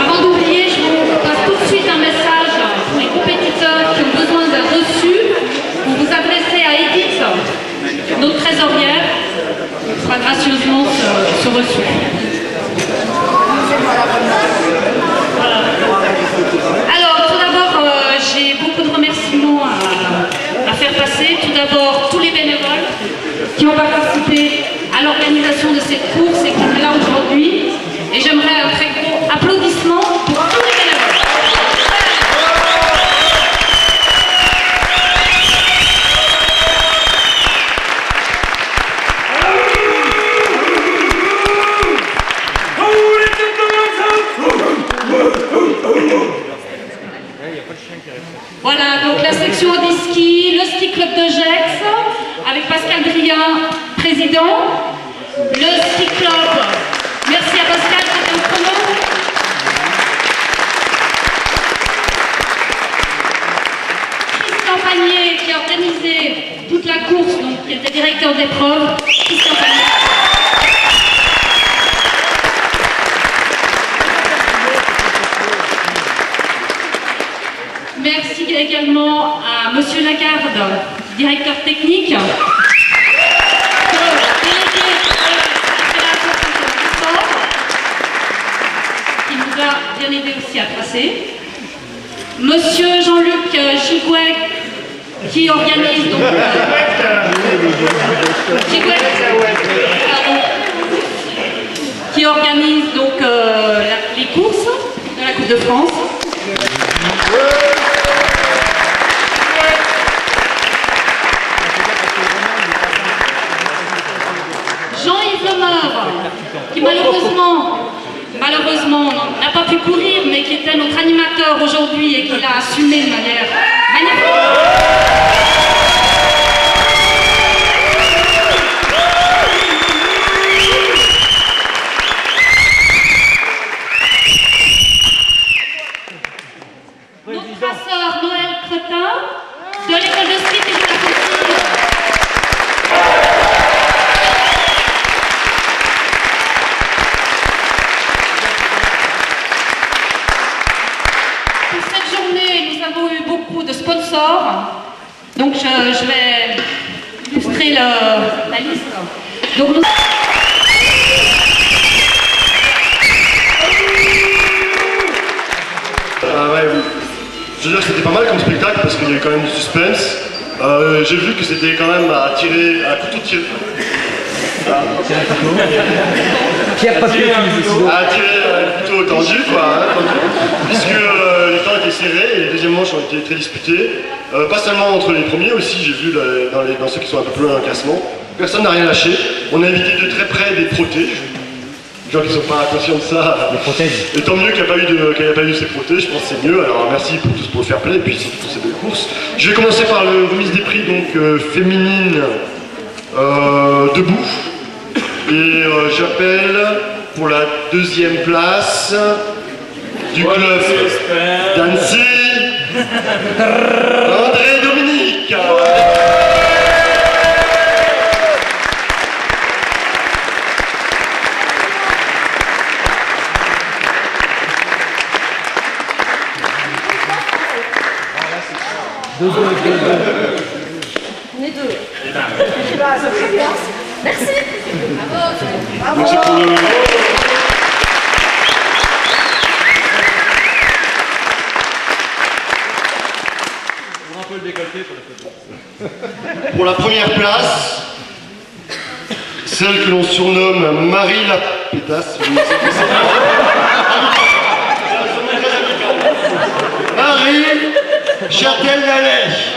Avant d'oublier, je vous passe tout de suite un message pour les compétiteurs qui ont besoin d'un reçu. Vous vous adressez à Edith, notre trésorière, qui fera gracieusement ce reçu. Voilà. Alors, tout d'abord, j'ai beaucoup de remerciements à faire passer. Tout d'abord, tous les bénévoles qui ont participé à l'organisation de cette course et qui sont là aujourd'hui. Et j'aimerais un très gros applaudissement pour tous les bénévoles. Voilà, donc la section Ski, le ski club de Gex, avec Pascal Briand, président, le ski club, merci à Pascal qui était au chrono. Christian Panier qui a organisé toute la course, donc qui était directeur d'épreuve. Christian Panier. Merci également à Monsieur Lagarde, directeur technique, délégué qui nous a bien aidé aussi à tracer. Monsieur Jean-Luc Gigouet qui organise donc les courses de la Coupe de France. Jean-Yves Lemeur, qui malheureusement n'a pas pu courir, mais qui était notre animateur aujourd'hui et qui l'a assumé de manière magnifique. Notre passeur Noël Cretin, de l'école de ski et de la Contine. Pour cette journée, nous avons eu beaucoup de sponsors. Donc je vais illustrer la liste. Donc, je veux dire que c'était pas mal comme spectacle parce qu'il y a eu quand même du suspense. J'ai vu que c'était quand même à tirer, à couteau tiré. Pierre papier à tirer un couteau tendu, quoi, hein, puisque les temps étaient serrés et les deuxièmes manches ont été très disputées. Pas seulement entre les premiers aussi, j'ai vu dans ceux qui sont un peu plus loin dans le classement. Personne n'a rien lâché. On a évité de très près des protèges. Les gens qui ne sont pas conscients de ça. Les protèges. Et tant mieux qu'il n'y ait pas eu ces protèges, je pense que c'est mieux. Alors merci pour le fair play et puis surtout pour ces belles courses. Je vais commencer par la remise des prix donc féminine debout. Et j'appelle pour la deuxième place du club d'Annecy, André Dominique. Deux. On est deux. Ça très bien. Merci. Bravo. Donc c'est pour le... On a un peu le décolleté pour la photo. Pour la première place, celle que l'on surnomme Marie la pétasse. Marie Châtel-Lalèche.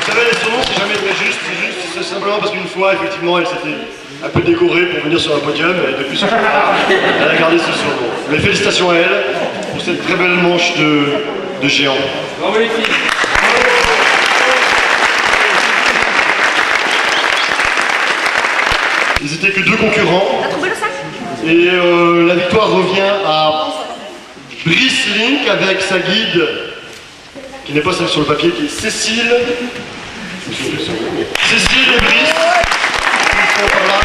Vous savez, les surnoms, c'est jamais très juste, c'est simplement parce qu'une fois, effectivement, elle s'était un peu décorée pour venir sur un podium, et depuis ce jour-là, elle a gardé ce surnom. Mais félicitations à elle pour cette très belle manche de géant. Bravo les filles. Ils étaient que deux concurrents. T'as trouvé le sac? Et la victoire revient à Brice Link avec sa guide, qui n'est pas celle sur le papier, qui est Cécile. Cécile et Brice. Ils sont par là.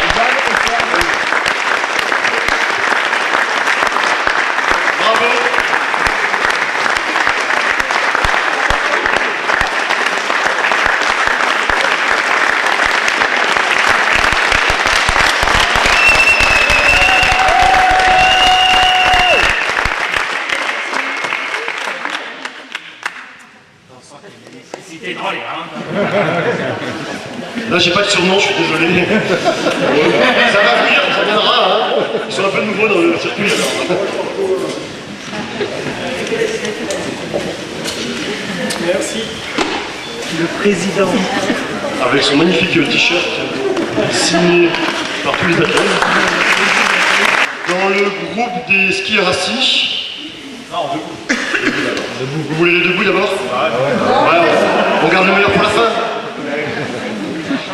Bravo. Là, j'ai pas de surnom, je suis désolé. Ça va venir, ça viendra. Hein. Ils sont un peu nouveaux dans le circuit. Merci. Le président. Avec son magnifique t-shirt signé par tous les athlètes. Dans le groupe des skieurs assis. Non, debout. Vous voulez les debout d'abord? Ouais, on garde le meilleur pour la fin.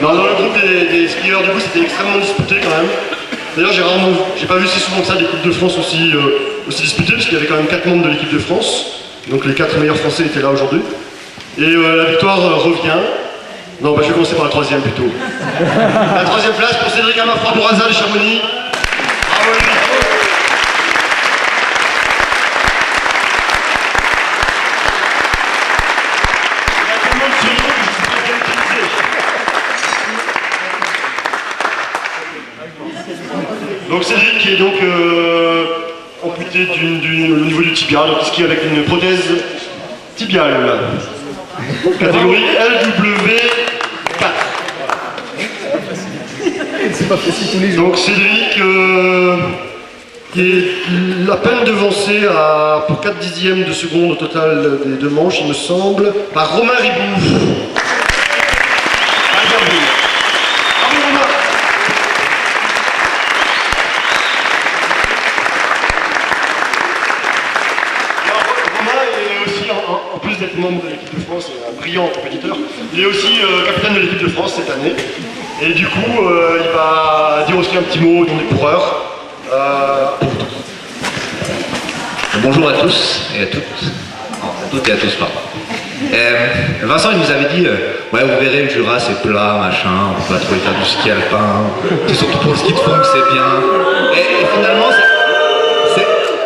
Non, dans le groupe des skieurs debout, c'était extrêmement disputé quand même. D'ailleurs, j'ai pas vu si souvent que ça des Coupes de France aussi disputées, parce qu'il y avait quand même 4 membres de l'équipe de France. Donc les 4 meilleurs Français étaient là aujourd'hui. Et la victoire revient. Non, bah, je vais commencer par la 3e plutôt. La 3e place pour Cédric Amafra-Bouraza de Chamonix. Bravo lui. Il y a tellement de surnoms que je ne sais pas utiliser. Donc Cédric qui est donc amputé au niveau du tibia, donc il skie avec une prothèse tibiale. Catégorie LW4. C'est pas facile tous les jours. Donc Cédric qui est à peine devancé pour 4 dixièmes de seconde au total des 2 manches, il me semble, par Romain Ribou. Bravo Romain. Romain est aussi, en plus d'être membre de l'équipe de France et un brillant compétiteur, il est aussi capitaine de l'équipe de France cette année. Et du coup, il va dire aussi un petit mot dans les coureurs. Bonjour à tous et à toutes. Non, à toutes et à tous, pardon. Vincent, il nous avait dit ouais, vous verrez, le Jura c'est plat, machin, on peut pas trop y faire du ski alpin. C'est surtout pour le ski de fond que c'est bien. Et finalement,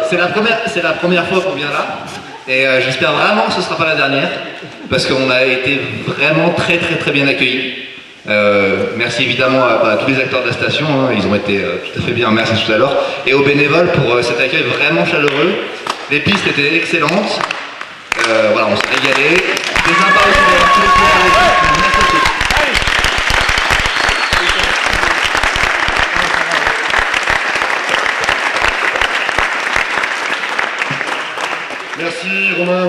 c'est la première fois qu'on vient là. Et j'espère vraiment que ce sera pas la dernière. Parce qu'on a été vraiment très bien accueillis. Merci évidemment à tous les acteurs de la station, hein, ils ont été tout à fait bien, merci tout à l'heure. Et aux bénévoles pour cet accueil vraiment chaleureux. Les pistes étaient excellentes. Voilà, on s'est régalé. C'est sympa aussi d'avoir tous les skieurs. Merci Romain.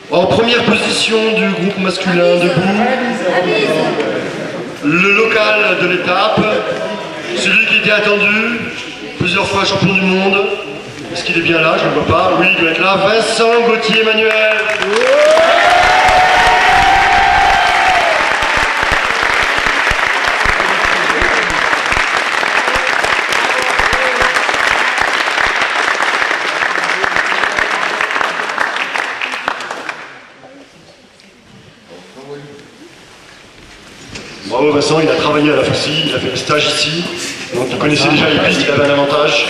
En première position du groupe masculin debout, le local de l'étape, celui qui était attendu, plusieurs fois champion du monde. Est-ce qu'il est bien là? Je ne le vois pas. Oui, il doit être là. Vincent Gauthier-Emmanuel. Bravo Vincent, il a travaillé à la Faucille, il a fait le stage ici, donc il connaissait déjà les pistes, il avait un avantage.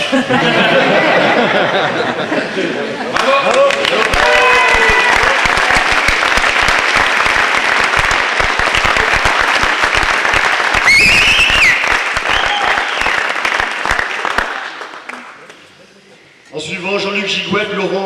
Bravo. En suivant, Jean-Luc Gigouette, Laurent